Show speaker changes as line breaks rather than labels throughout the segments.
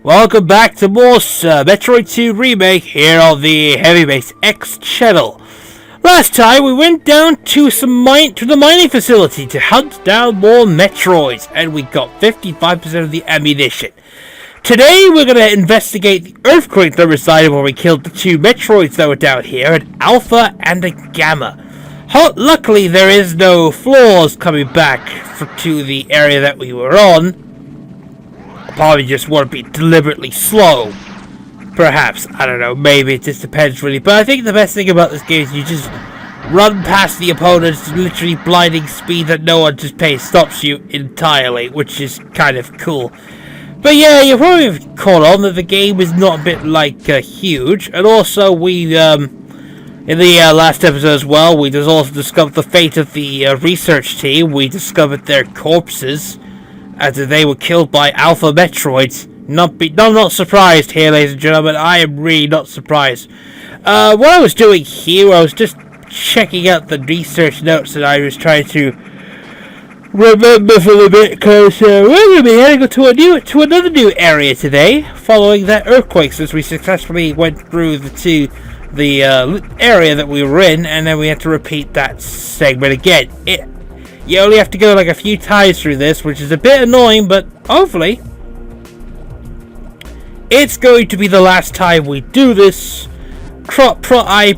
Welcome back to more Metroid 2 Remake here on the Heavybase X channel. Last time we went down to the mining facility to hunt down more Metroids, and we got 55% of the ammunition. Today we're going to investigate the earthquake that resided where we killed the two Metroids that were down here, an Alpha and a Gamma. Luckily there is no floors coming back to the area that we were on. Probably just want to be deliberately slow. Perhaps. I don't know. Maybe. It just depends really. But I think the best thing about this game is you just run past the opponents at literally blinding speed that no one just stops you entirely, which is kind of cool. But yeah, you probably have caught on that the game is not a bit huge. And also we, in the last episode as well, we just also discovered the fate of the research team. We discovered their corpses, as they were killed by Alpha Metroids. I'm not surprised here, ladies and gentlemen. I am really not surprised. What I was doing here, I was just checking out the research notes that I was trying to remember for a bit, because we're going to be heading to another new area today, following that earthquake, since we successfully went through the area that we were in, and then we had to repeat that segment again. You only have to go a few times through this, which is a bit annoying, but hopefully it's going to be the last time we do this. I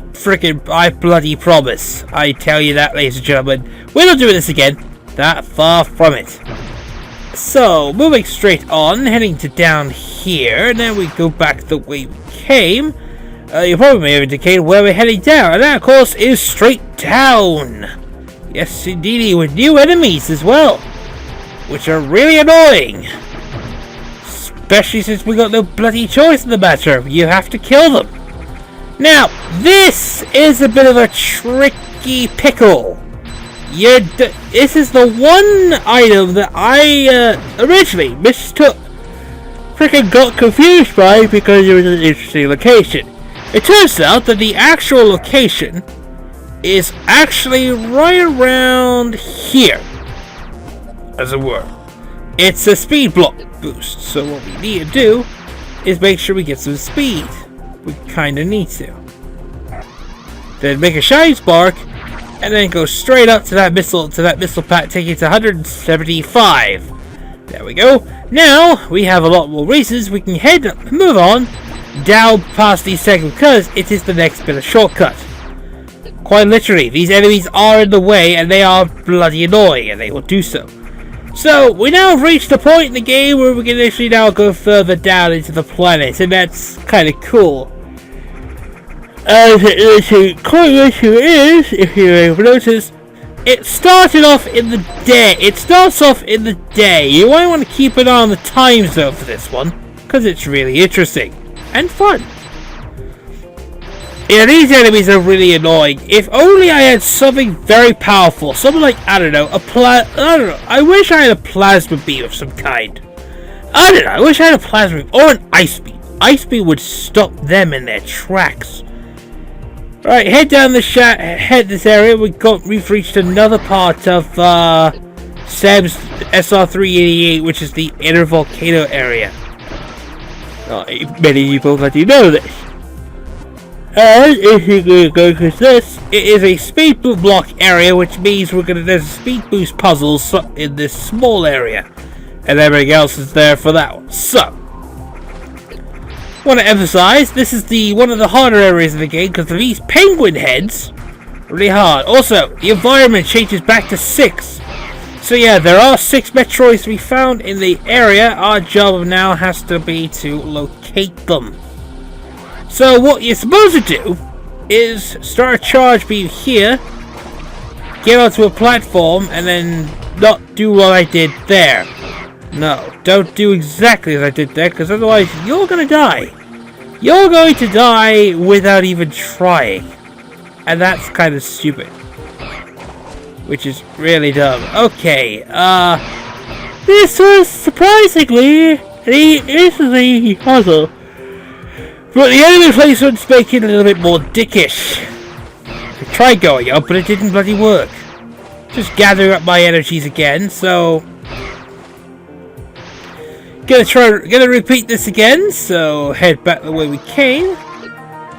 bloody promise. I tell you that, ladies and gentlemen. We're not doing this again. That far from it. So, moving straight on, heading to down here, and then we go back the way we came. You probably may have indicated where we're heading down, and that, of course, is straight down. Yes, indeed, with new enemies as well, which are really annoying. Especially since we got no bloody choice in the matter. You have to kill them. Now, this is a bit of a tricky pickle. This is the one item that I originally mistook. Got confused by because it was an interesting location. It turns out that the actual location is actually right around here, as it were. It's a speed block boost, so what we need to do is make sure we get some speed. We kinda need to. Then make a shiny spark, and then go straight up to that missile pack, taking it to 175. There we go. Now we have a lot more reasons we can move on down past these segments, because it is the next bit of shortcut. Quite literally, these enemies are in the way, and they are bloody annoying, and they will do so. So, we now have reached the point in the game where we can actually now go further down into the planet, and that's kind of cool. The cool issue is, if you ever notice, it started off in the day. It starts off in the day. You might want to keep an eye on the time zone for this one, because it's really interesting and fun. Yeah, these enemies are really annoying. If only I had something very powerful, something like, I wish I had a plasma beam of some kind. I wish I had a plasma beam or an ice beam. Ice beam would stop them in their tracks. Right, head down this area. We've reached another part of Sam's SR388, which is the inner volcano area. Many people that you know this. And if you're going to this, it is a speed block area, which means there's a speed boost puzzles in this small area, and everything else is there for that one. So, want to emphasize, this is one of the harder areas of the game, because of these penguin heads, really hard. Also, the environment changes back to 6. So yeah, there are 6 Metroids to be found in the area. Our job now has to be to locate them. So what you're supposed to do is start a charge beam here, get onto a platform, and then not do what I did there. No, don't do exactly as I did there, because otherwise you're going to die. You're going to die without even trying. And that's kind of stupid. Which is really dumb. Okay, this was surprisingly an easy puzzle. But the enemy placement's making it a little bit more dickish. I tried going up, but it didn't bloody work. Just gathering up my energies again, so Gonna repeat this again, so head back the way we came,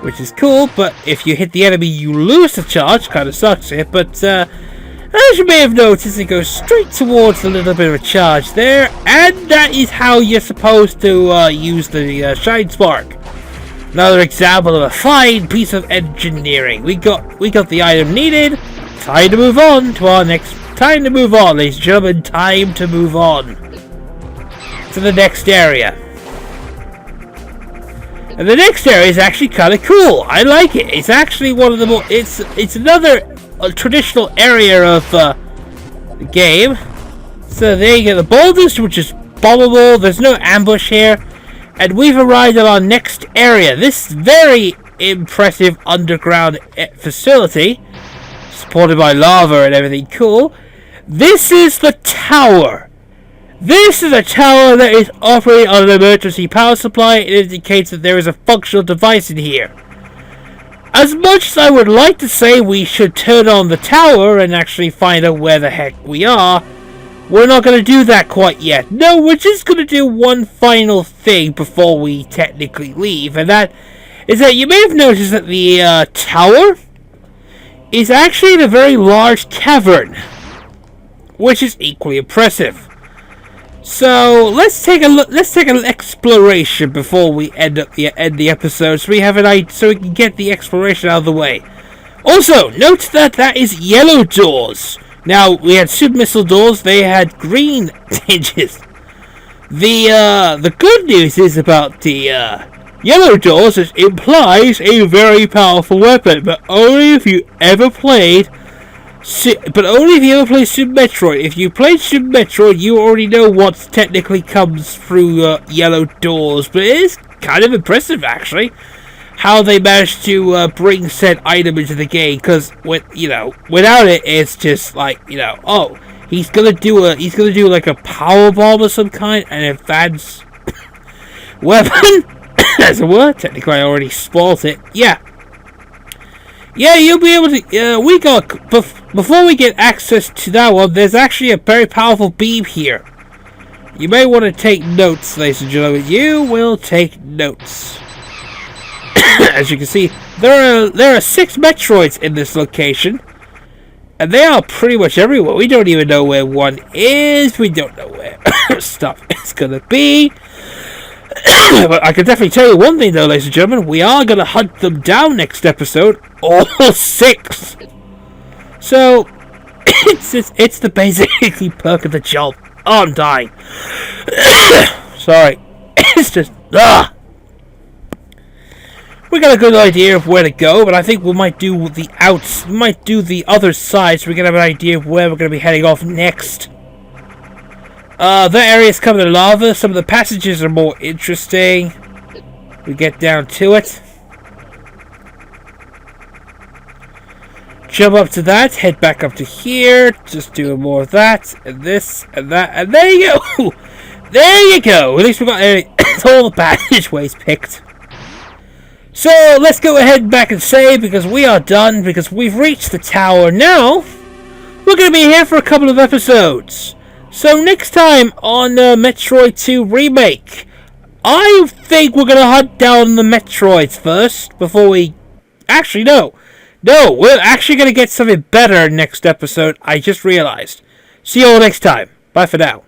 which is cool, but if you hit the enemy you lose the charge, kinda sucks it, but as you may have noticed, it goes straight towards a little bit of a charge there, and that is how you're supposed to use the Shine Spark. Another example of a fine piece of engineering. We got the item needed. Time to move on to our next. Time to move on, ladies and gentlemen. Time to move on to the next area. And the next area is actually kind of cool. I like it. It's actually one of the more. It's another traditional area of the game. So there you go. The boulders, which is bombable. There's no ambush here. And we've arrived at our next area. This very impressive underground facility, supported by lava and everything cool. This is the tower. This is a tower that is operating on an emergency power supply. It indicates that there is a functional device in here. As much as I would like to say we should turn on the tower and actually find out where the heck we are, we're not going to do that quite yet. No, we're just going to do one final thing before we technically leave. And that is that you may have noticed that the tower is actually in a very large cavern, which is equally impressive. So let's take a look. Let's take an exploration before we end the episode, so we have so we can get the exploration out of the way. Also, note that is yellow doors. Now, we had submissile doors, they had green hinges. The good news is about the yellow doors, it implies a very powerful weapon, but only if you ever played Super Metroid. If you played Super Metroid, you already know what technically comes through yellow doors, but it is kind of impressive, actually, how they managed to bring said item into the game, because without it, it's just like, oh, he's gonna do like a power bomb of some kind, an advanced weapon, as it were. Technically, I already spoiled it. Yeah, you'll be able to. Before we get access to that one, there's actually a very powerful beam here. You may want to take notes, ladies and gentlemen. You will take notes. As you can see, there are 6 Metroids in this location, and they are pretty much everywhere. We don't even know where one is. We don't know where stuff is gonna be. But I can definitely tell you one thing, though, ladies and gentlemen. We are gonna hunt them down next episode, all 6. So it's the basically perk of the job. Oh, I'm dying. Sorry. It's just we got a good idea of where to go, but I think we might do the other side, so we can have an idea of where we're going to be heading off next. The area's covered in lava. Some of the passages are more interesting. We get down to it. Jump up to that, head back up to here, just do more of that, and this, and that, and there you go! There you go! At least we got all the passageways picked. So, let's go ahead and back and save, because we are done, because we've reached the tower now. We're going to be here for a couple of episodes. So, next time on Metroid 2 Remake, I think we're going to hunt down the Metroids first, before we... Actually, no. No, we're actually going to get something better next episode, I just realized. See you all next time. Bye for now.